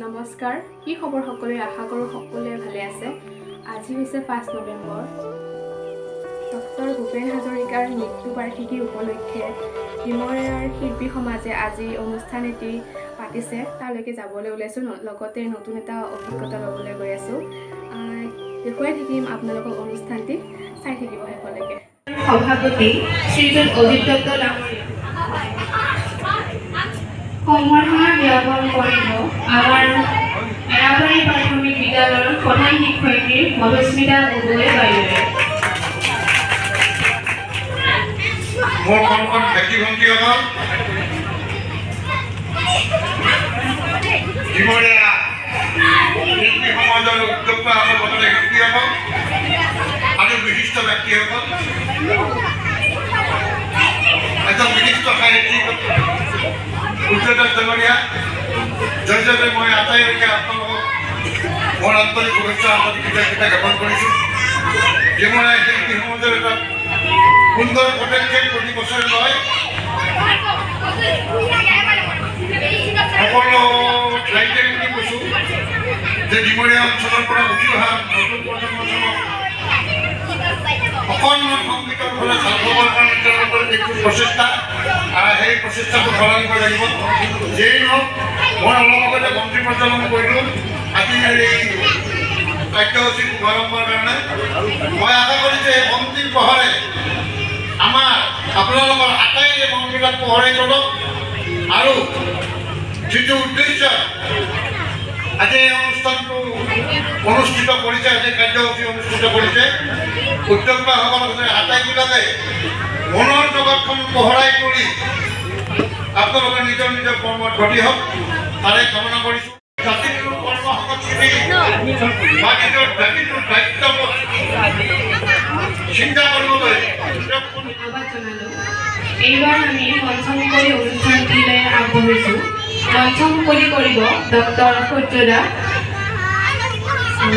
নমস্কাৰ, কি খবৰ সকলোৰে? আশা কৰোঁ সকলোৱে ভালে আছে। আজি হৈছে 5 নৱেম্বৰ। ডক্টৰ ভূপেন হাজৰিকাৰ মৃত্যু বাৰ্ষিকী উপলক্ষে ডিমৰীয়াৰ শিল্পী সমাজে আজি অনুষ্ঠান এটি পাতিছে। তালৈকে যাবলৈ ওলাইছোঁ, লগতে নতুন এটা অভিজ্ঞতা ল'বলৈ গৈ আছোঁ। দেখুৱাই থাকিম আপোনালোকক অনুষ্ঠানটি, চাই থাকিব শেষলৈকে। সভাপতি শ্ৰীযুত অজিত দত্ত ডাঙৰীয়া সম্বৰ্ধনা জ্ঞাপন কৰিব আমাৰ এৰাবাৰী প্ৰাথমিক বিদ্যালয়ৰ প্ৰধান শিক্ষয়িত্ৰী মধুস্মিতা গগৈ বাইদেৱে। মোৰ কণ ভাইটি ভণ্টিসকল, ডিমৰীয়া শিল্পী সমাজৰ উদ্যোক্তাসকল, শিল্পীসকল আৰু বিশিষ্ট ব্যক্তিসকল, এজন বিশিষ্ট সাহিত্যিক উজ্জ্বল ডাঙৰীয়া, জয়জয়তে মই আটাইলৈকে আপোনালোকক মোৰ আন্তৰিক শুভেচ্ছা আন্তৰিক কৃতজ্ঞতা জ্ঞাপন কৰিছোঁ। ডিমৰীয়া শিল্পী সমাজৰ এটা সুন্দৰ পদক্ষেপ প্ৰতি বছৰে লয়। সকলো ৰাইজে কৈছোঁ যে ডিমৰীয়া অঞ্চলৰ পৰা উঠি অহা নতুন প্ৰজন্মজনক অকণমান সংগীতৰ ফালে ঢাল খাবৰ কাৰণে তেওঁলোকৰ একো প্ৰচেষ্টা, সেই প্ৰচেষ্টাটো সলনি কৰিব লাগিব। যেই নহওক, মই অলপ আগতে মন্ত্ৰী প্ৰজ্বলন কৰিলোঁ আজি এই কাৰ্যসূচীৰ শুভাৰম্ভৰ কাৰণে। মই আশা কৰিছোঁ এই মন্ত্ৰীৰ পোহৰে আমাৰ আপোনালোকৰ আটাইৰে মনবিলাক পোহৰাই তোলক আৰু যিটো উদ্দেশ্য আজি এই অনুষ্ঠানটো অনুষ্ঠিত কৰিছে, আজি কাৰ্যসূচী অনুষ্ঠিত কৰিছে, উদ্যোক্তাসকলে আটাইবিলাকে মনৰ জগতখন পোহৰাই কৰি আপোনালোকে নিজৰ নিজৰ কৰ্মত গতি হওক তাৰে কামনা কৰিছোঁ। জাতিৰ কৰ্ম সংস্কৃতি বা নিজৰ জাতিটোৰ দায়িত্ববোধ চিন্তা কৰিবলৈ ধন্যবাদ জনালোঁ। এইবাৰ আমি মঞ্চ মুকলি অনুষ্ঠানটিলৈ আগবাঢ়িছোঁ। মঞ্চ মুকলি কৰিব ডক্টৰ সূৰ্যদা।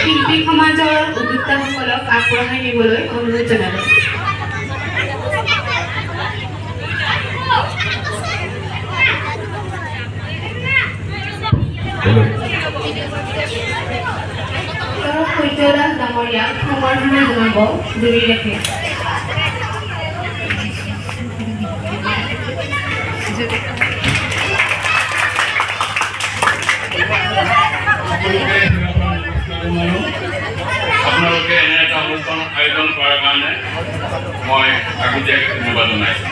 শিল্পী সমাজৰ উদ্যোক্তাসকলক আগবঢ়াই নিবলৈ অনুৰোধ জনালোঁ। সূৰ্যদা ডাঙৰীয়াক সম্বৰ্ধনা জনাব জুৰি ৰাখে। আপোনালোকে এনে এটা অনুষ্ঠান আয়োজন কৰাৰ কাৰণে মই আগতীয়াকৈ ধন্যবাদ জনাইছোঁ।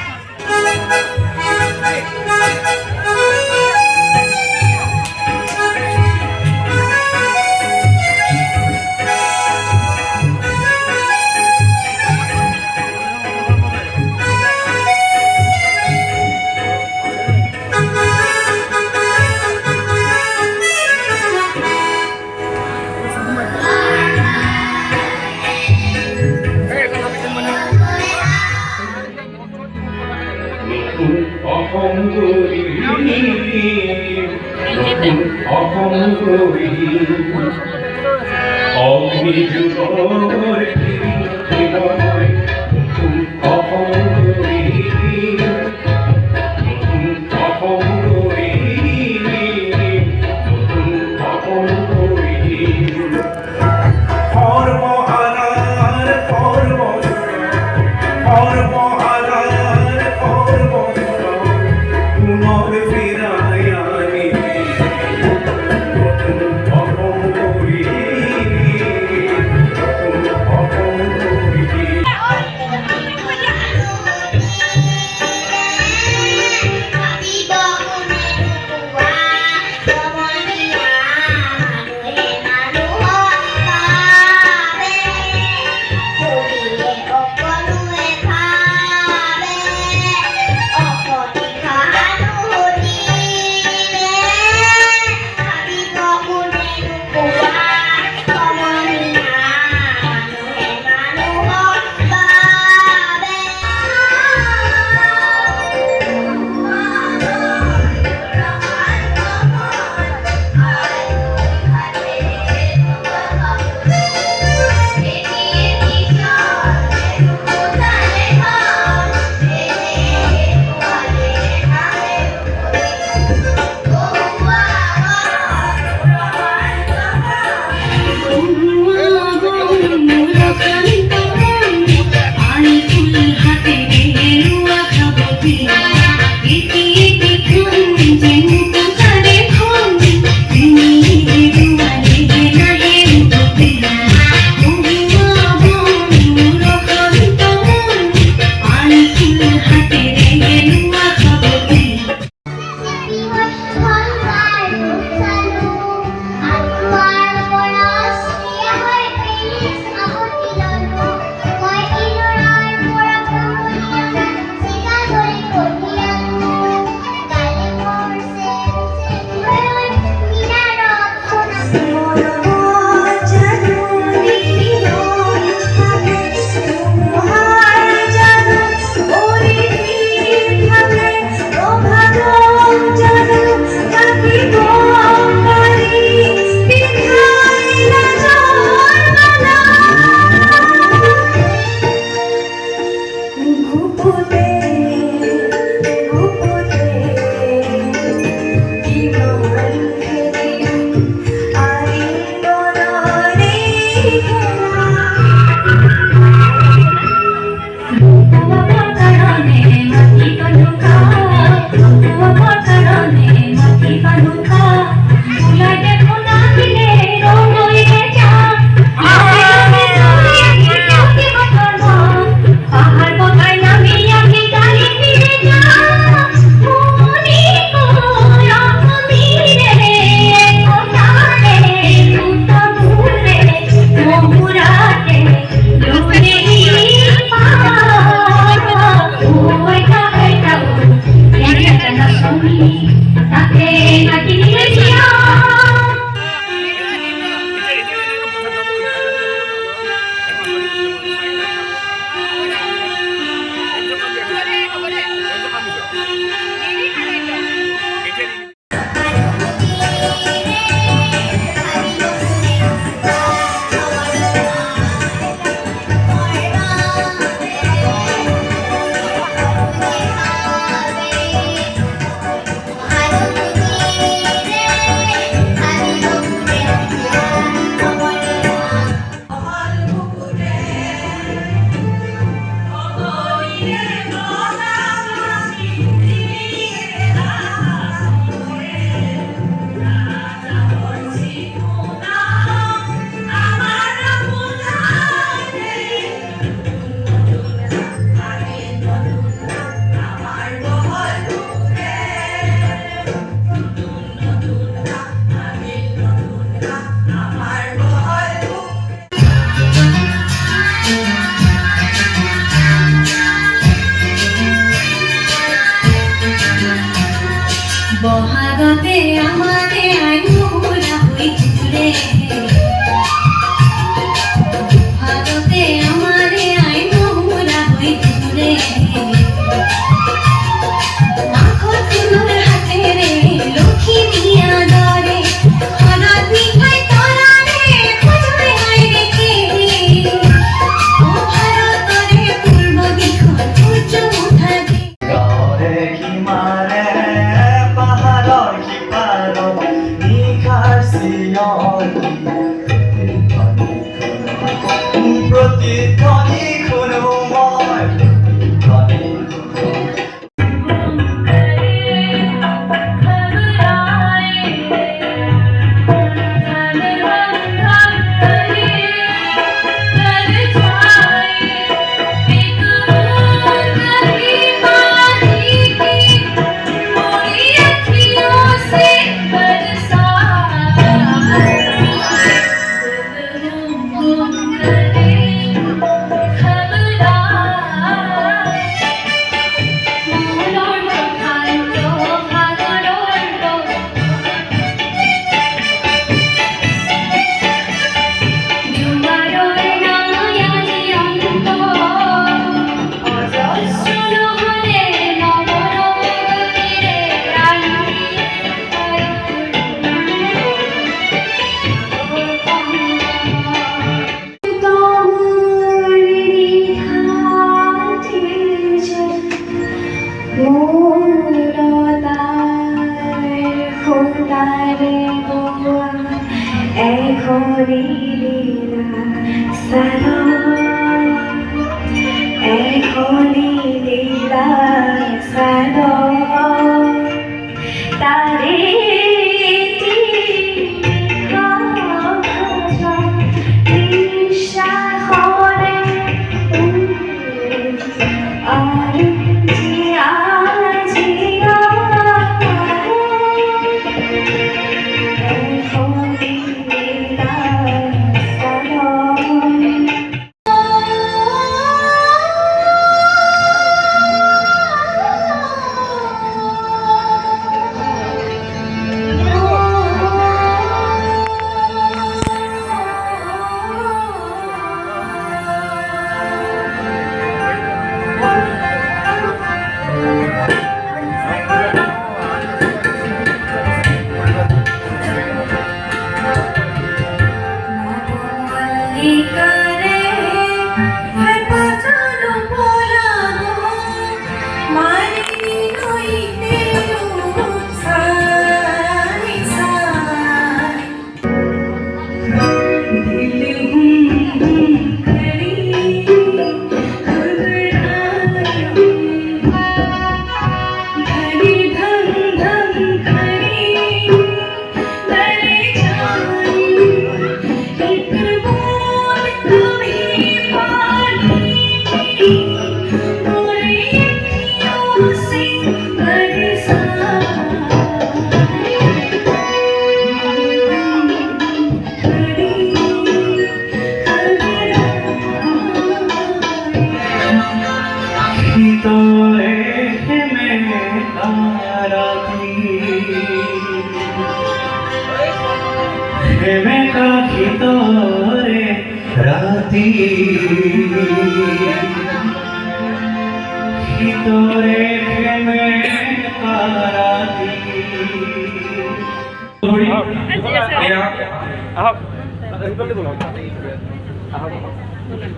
প্ৰতিধ্বনি শুনো মই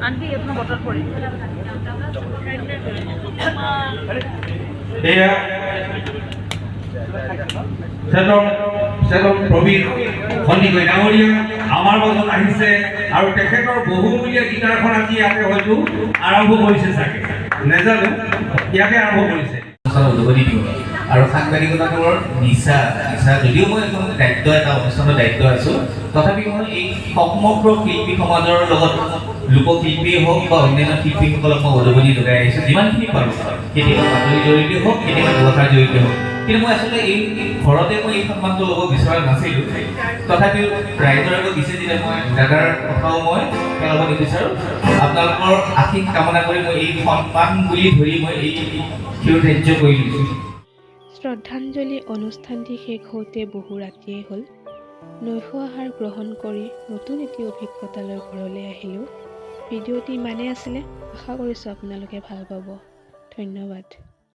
আন্টি আপনাৰ বটল পড়ে এয়া চেতন প্ৰবীণ সন্দিকৈ ডাঙৰীয়া আমাৰ মাজত আহিছে আৰু তেখেতৰ বহুমূলীয়া গীটাৰখন আজি ইয়াতে হয়তো আৰম্ভ কৰিছে চাগে নেজানো ইয়াতে আৰম্ভ কৰিছে উদ্বোধনী দিওঁ আৰু সাংবাদিকতাটোৰ নিচা যদিও মই এখন দায়িত্ব এটা অনুষ্ঠানৰ দায়িত্ব আছোঁ তথাপি মই এই সমগ্ৰ শিল্পী সমাজৰ লগত লোকশিল্পীয়ে হওক বা অন্যান্য শিল্পীসকলক মই উদ্বোধনী যোগাই আহিছোঁ যিমানখিনি পাৰোঁ কেতিয়াবা বাতৰি জৰিয়তে হওক কেতিয়াবা ব্যৱসায়ৰ জৰিয়তে হওক কিন্তু মই আচলতে এই ঘৰতে মই এই সন্মানটো ল'ব বিচৰা নাছিলোঁ তথাপিও ৰাইজৰ আগত দিছে যেতিয়া মই দাদাৰ কথাও মই পেলাব নিবিচাৰোঁ আপোনালোকৰ আশীষ কামনা কৰি মই এই সন্মান বুলি ধৰি মই এই ক্ষীৰ ধাৰ্য কৰি লৈছোঁ। শ্ৰদ্ধাঞ্জলি অনুষ্ঠানটি শেষ হওঁতে বহু ৰাতিয়ে হ'ল। নৈশ আহাৰ গ্ৰহণ কৰি নতুন এটি অভিজ্ঞতালৈ ঘৰলৈ আহিলোঁ। ভিডিঅ'টি ইমানেই আছিলে, আশা কৰিছোঁ আপোনালোকে ভাল পাব। ধন্যবাদ।